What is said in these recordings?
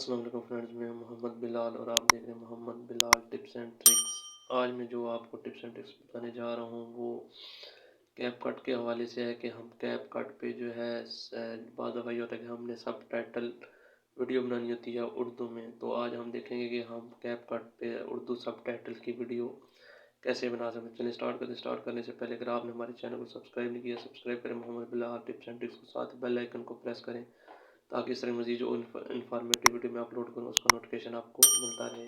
अस्सलाम वालेकुम फ्रेंड्स, मैं मोहम्मद बिलाल और आप देख रहे हैं Mohammad Bilal tips and tricks. आज मैं जो आपको टिप्स एंड ट्रिक्स बताने जा रहा हूँ वो कैपकट के हवाले से है कि हम कैपकट पे जो है बाद दफ़ा ये होता है कि हमने सब टाइटल वीडियो बनानी होती है उर्दू में। तो आज हम देखेंगे कि हम कैपकट पे उर्दू सब टाइटल की वीडियो कैसे बना सकते हैं। चलिए स्टार्ट करने से पहले अगर आपने हमारे चैनल को सब्सक्राइब नहीं किया, सब्सक्राइब करें Mohammad Bilal tips and tricks को, साथ ही बेल आइकन को प्रेस करें ताकि इस तरह मज़ीद जो इन्फॉर्मेटिव वीडियो मैं अपलोड करूँ उसका नोटिफिकेशन आपको मिलता रहे।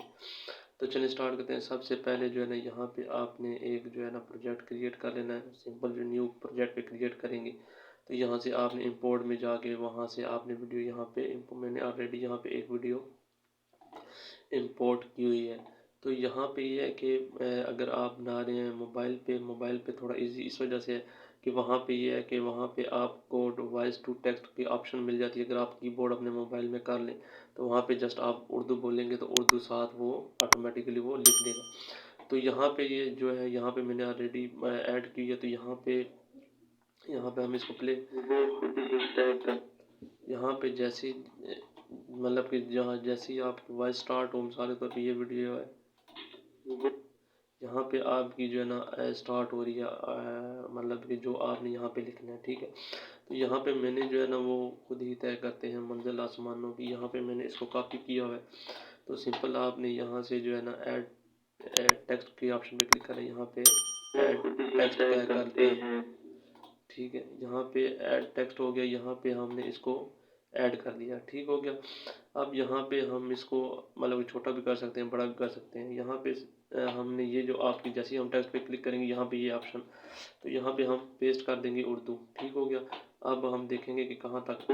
तो चलिए स्टार्ट करते हैं। सबसे पहले जो है ना यहाँ पे आपने एक जो है ना प्रोजेक्ट क्रिएट कर लेना है। सिंपल जो न्यू प्रोजेक्ट पे क्रिएट करेंगे तो यहाँ से आपने इंपोर्ट में जाके वहाँ से आपने वीडियो यहाँ पे मैंने ऑलरेडी यहाँ पे एक वीडियो इंपोर्ट की हुई है। तो यहाँ पे ये है कि अगर आप बना रहे हैं मोबाइल पे थोड़ा इजी इस वजह से है कि वहाँ पे ये है कि वहाँ पे आपको वॉइस टू टेक्स्ट की ऑप्शन मिल जाती है। अगर आप कीबोर्ड अपने मोबाइल में कर लें तो वहाँ पे जस्ट आप उर्दू बोलेंगे तो उर्दू साथ वो ऑटोमेटिकली वो लिख देगा। तो यहाँ पे ये जो है यहाँ पे मैंने ऑलरेडी ऐड की है। तो यहाँ पे हम इसको प्ले यहाँ पे जैसे मतलब कि जहाँ जैसे ही आप वॉइस स्टार्ट हो, मिसाल के तौर पर ये वीडियो है, यहाँ पे आपकी जो है ना स्टार्ट हो रही है मतलब कि जो आपने यहाँ पे लिखना है, ठीक है। तो यहाँ पे मैंने जो है ना वो खुद ही तय करते हैं मंजिल आसमानों की। यहाँ पे मैंने इसको कॉपी किया हुआ है। तो सिंपल आपने यहाँ से जो है ना ऐड टेक्स्ट के ऑप्शन पे क्लिक करें। यहाँ पे ऐड टेक्स्ट क्या करते हैं, ठीक है। यहाँ पे ऐड टेक्स्ट हो गया, यहाँ पे हमने इसको ऐड कर दिया, ठीक हो गया। अब यहाँ पे हम इसको मतलब छोटा भी कर सकते हैं, बड़ा भी कर सकते हैं। यहाँ पे हमने ये जो आपकी जैसे ही हम टेक्स्ट पे क्लिक करेंगे यहाँ पे ये ऑप्शन, तो यहाँ पे हम पेस्ट कर देंगे उर्दू, ठीक हो गया। अब हम देखेंगे कि कहाँ तक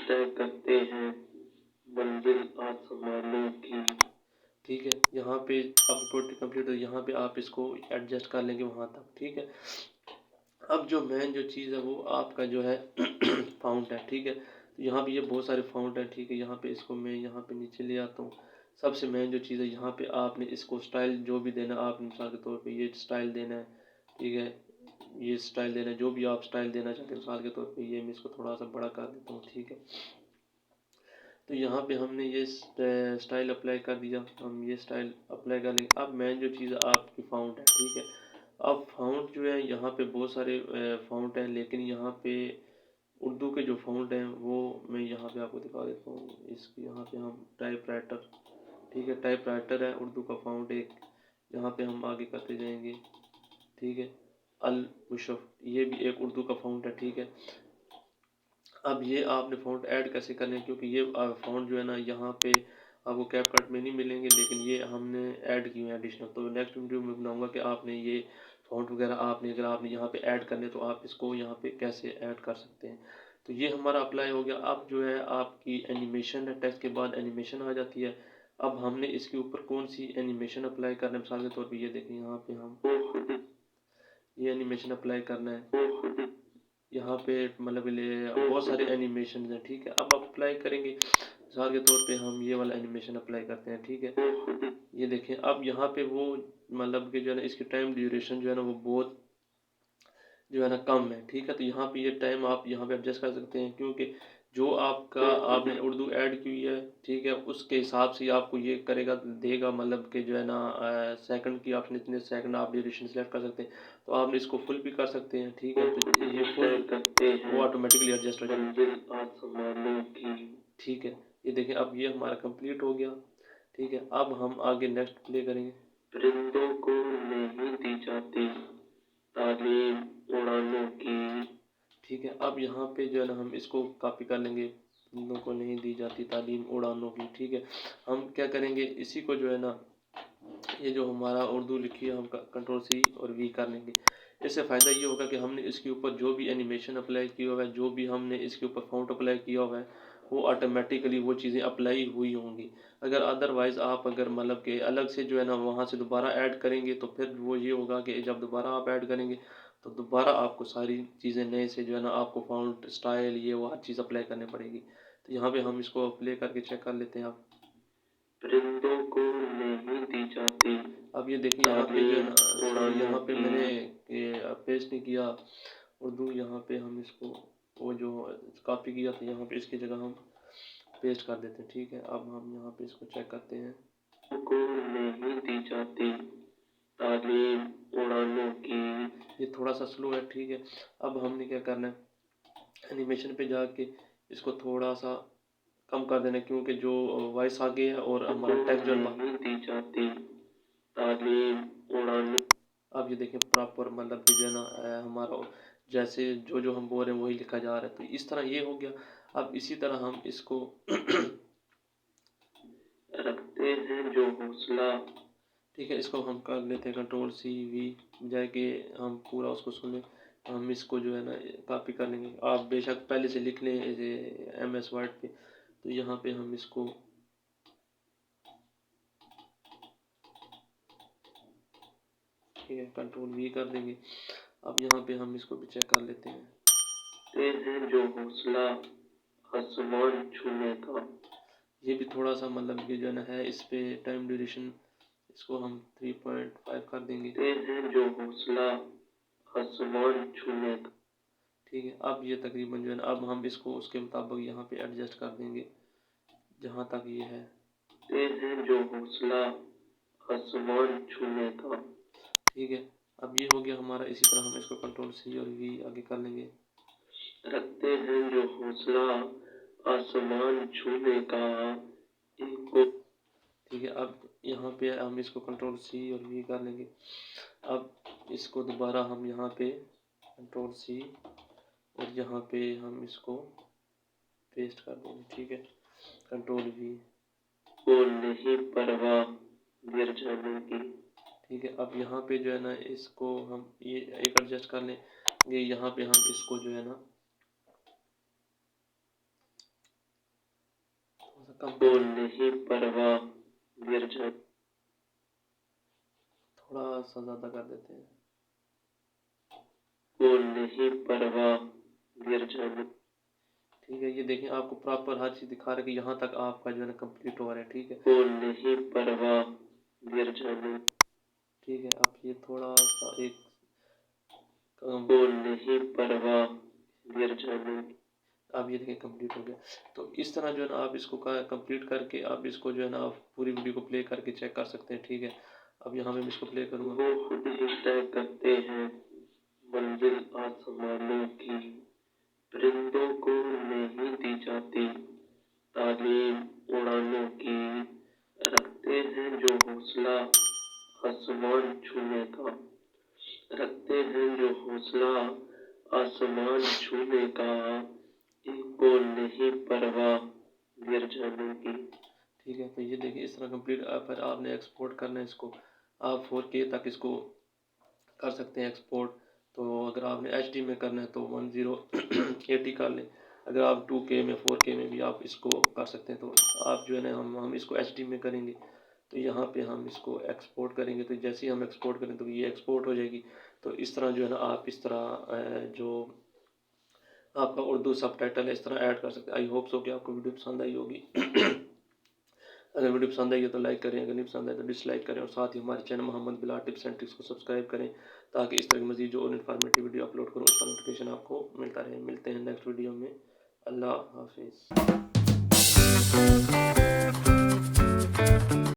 तय करते हैं मंजिल आसमानों की, ठीक है। यहाँ पे अब कंप्लीट, तो यहाँ पे आप इसको एडजस्ट कर लेंगे वहाँ तक, ठीक है। अब जो मेन जो चीज़ है वो आपका जो है फाउंट है, ठीक है। तो यहाँ पे ये बहुत सारे फाउंट हैं, ठीक है। यहाँ पे इसको मैं यहाँ पे नीचे ले आता हूँ। सबसे मेन जो चीज़ है यहाँ पे आपने इसको स्टाइल जो भी देना, आप मिसाल के तौर पे ये स्टाइल देना है, ठीक है। ये स्टाइल देना है, जो भी आप स्टाइल देना चाहते हैं। मिसाल के तौर पे ये मैं इसको थोड़ा सा बड़ा कर देता हूँ, ठीक है। तो यहाँ पे हमने ये स्टाइल अप्लाई कर दिया, हम ये स्टाइल अप्लाई कर लेंगे। अब मेन जो चीज़ है आपकी फाउंट है, ठीक है। अब फाउंट जो है यहाँ पे बहुत सारे फाउंट हैं, लेकिन यहाँ पे उर्दू के जो फाउंट हैं वो मैं यहाँ पे आपको दिखा देता हूँ। इसके यहाँ पे हम टाइप राइटर, ठीक है, टाइप राइटर है उर्दू का फाउंट एक। यहाँ पे हम आगे करते जाएंगे, ठीक है। अल मुशफ ये भी एक उर्दू का फाउंट है, ठीक है। अब ये आपने फाउंट ऐड कैसे करने हैं, क्योंकि ये फाउंट जो है ना यहाँ पे आपको कैपकट में नहीं मिलेंगे, लेकिन ये हमने ऐड किए हैं एडिशनल। तो नेक्स्ट वीडियो में बनाऊंगा कि आपने ये फाउंट वगैरह आपने अगर आपने यहाँ पे ऐड करने तो आप इसको यहाँ पे कैसे ऐड कर सकते हैं। तो ये हमारा अप्लाई हो गया। अब जो है आपकी एनिमेशन है, टेक्स्ट के बाद एनिमेशन आ जाती है। अब हमने इसके ऊपर कौन सी एनिमेशन अप्लाई करना है, मिसाल के तौर पर ये देखें, यहाँ पे हम ये एनिमेशन अप्लाई करना है। यहाँ पे मतलब बहुत सारे एनिमेशन हैं, ठीक है। अब अप्लाई करेंगे, मिसाल के तौर पे हम ये वाला एनिमेशन अप्लाई करते हैं, ठीक है। ये देखें, अब यहाँ पे वो मतलब कि जो है ना इसकी टाइम ड्यूरेशन जो है ना वो बहुत जो है ना कम है, ठीक है। तो यहाँ पे ये टाइम आप यहाँ पे एडजस्ट कर सकते हैं, क्योंकि जो आपका आपने उर्दू ऐड की हुई है, ठीक है, उसके हिसाब से आपको ये करेगा देगा, मतलब कि जो है ना सेकंड की ऑप्शन इतने सेकंड आप ड्यूरेशन सेलेक्ट कर सकते हैं। तो आप इसको फुल भी कर सकते हैं, ठीक है। तो ये फुल करते हैं वो ऑटोमेटिकली एडजस्ट हो जाएगा, ठीक है। ये देखें अब ये हमारा कंप्लीट हो गया, ठीक है। अब हम आगे नेक्स्ट प्ले करेंगे। परिंदों को नहीं दी जाती तालीम उड़ानों की, ठीक है। अब यहाँ पे जो है ना हम इसको कॉपी कर लेंगे, परिंदों को नहीं दी जाती तालीम उड़ानों की, ठीक है। हम क्या करेंगे, इसी को जो है ना ये जो हमारा उर्दू लिखी है हम कंट्रोल सी और वी कर लेंगे। इससे फ़ायदा ये होगा कि हमने इसके ऊपर जो भी एनिमेशन अप्लाई किया हुआ है, जो भी हमने इसके ऊपर फाउंट अप्लाई किया हुआ है, वो ऑटोमेटिकली वो चीज़ें अप्लाई हुई होंगी। अगर अदरवाइज़ आप अगर मतलब कि अलग से जो है ना वहाँ से दोबारा ऐड करेंगे तो फिर वो ये होगा कि जब दोबारा आप ऐड करेंगे तो दोबारा आपको सारी चीज़ें नए से जो है ना आपको फाउंट स्टाइल ये वो हर चीज़ अप्लाई करनी पड़ेगी। तो यहाँ पे हम इसको प्ले करके चेक कर लेते हैं। आप परिंदों को नहीं दी जाती, अब ये देखिए यहाँ पे जो है ना सॉरी यहाँ पे मैंने पेस्ट नहीं किया उर्दू, यहाँ पे हम इसको वो जो कॉपी किया था यहाँ पे इसकी जगह हम पेस्ट कर देते हैं। ठीक है, अब हम यहाँ पे इसको चेक करते हैं। को नहीं दी जाती तालीम उड़ानों की, ये थोड़ा सा स्लो है। ठीक है, अब हमने क्या करना है, एनिमेशन पे जाके इसको थोड़ा सा कम कर देना, क्योंकि जो वॉइस आगे है और हमारा टेक्स्ट जो नहीं दी जाती तालीम उड़ानों। अब ये देखें प्रॉपर, मतलब कि जो है ना हमारा जैसे जो जो हम बोल रहे हैं वही लिखा जा रहा है। तो इस तरह ये हो गया। अब इसी तरह हम इसको रखते हैं जो हौसला। ठीक है, इसको हम कर लेते हैं Ctrl+C+V, जाके हम पूरा उसको सुने। हम इसको जो है ना कॉपी कर लेंगे। आप बेशक पहले से लिख लें MS वर्ड पे। तो यहाँ पे हम इसको ठीक है Ctrl+V कर देंगे। अब यहाँ पे हम इसको भी चेक कर लेते हैं। ये है जो हौसला आसमान छूने का, ये भी थोड़ा सा मतलब कि जो है इस पे टाइम ड्यूरेशन इसको हम 3.5 कर देंगे। ये है जो हौसला आसमान छूने का। ठीक है, अब ये तकरीबन जो है ना, अब हम इसको उसके मुताबिक यहाँ पे एडजस्ट कर देंगे जहाँ तक ये है। ये है जो हौसला आसमान छूने का। ठीक है, अब ये हो गया हमारा। इसी तरह हम इसको Ctrl+C और V आगे कर लेंगे। रखते हैं जो हौसला आसमान छूने का इनको। ठीक है, अब यहाँ पे हम इसको Ctrl+C और V कर लेंगे। अब इसको दोबारा हम यहाँ पे Ctrl+C और यहाँ पे हम इसको पेस्ट कर देंगे। ठीक है, Ctrl+V। को नहीं परवाह गिर जाने की। ठीक है, अब यहाँ पे जो है ना इसको हम ये एक एडजस्ट कर लें। ये यहाँ पे हम इसको जो है ना को नहीं परवाह गिर जाने, थोड़ा सा ज़्यादा कर देते हैं। को नहीं परवाह गिर जाने। ठीक है, ये देखें आपको प्रॉपर हर चीज़ दिखा रहा है कि यहाँ तक आपका जो है ना कंप्लीट हो रहा है। ठीक है, को नहीं परवाह गिर जाने। ठीक है, अब ये थोड़ा सा एक को नहीं परवाह गिर जाने। अब ये देखिए कंप्लीट हो गया। तो इस तरह जो है ना आप इसको कंप्लीट करके आप इसको जो है ना आप पूरी वीडियो को प्ले करके चेक कर सकते हैं। ठीक है, अब यहाँ पे मैं इसको प्ले करूँगा। वो खुद ही तय करते हैं मंजिल आसमानों की, परिंदों को नहीं दी जाती तालीम उड़ानों की, रखते हैं जो हौसला आसमान छूने का, रखते हैं जो हौसला आसमान छूने का, इनको नहीं परवाह गिर जाने की। ठीक है, तो ये देखिए इस तरह कंप्लीट। फिर आपने एक्सपोर्ट करना है इसको, आप 4K तक इसको कर सकते हैं एक्सपोर्ट। तो अगर आपने HD में करना है तो 1080 कर लें। अगर आप 2K में 4K में भी आप इसको कर सकते हैं। तो आप जो है ना हम इसको HD में करेंगे। तो यहाँ पे हम इसको एक्सपोर्ट करेंगे। तो जैसे ही हम एक्सपोर्ट करें तो ये एक्सपोर्ट हो जाएगी। तो इस तरह जो है ना आप इस तरह जो आपका उर्दू सबटाइटल है इस तरह ऐड कर सकते हैं। आई होप सो कि आपको वीडियो पसंद आई होगी। अगर वीडियो पसंद आई है तो लाइक करें, अगर नहीं पसंद आए तो डिसलाइक करें, और साथ ही हमारे channel Mohammad Bilal tips and tricks को सब्सक्राइब करें, ताकि इस तरह की मजीद जो और इन्फॉर्मेटिव वीडियो अपलोड करूँ उसका नोटिफिकेशन आपको मिलता रहे। मिलते हैं नेक्स्ट वीडियो में। अल्लाह हाफिज़।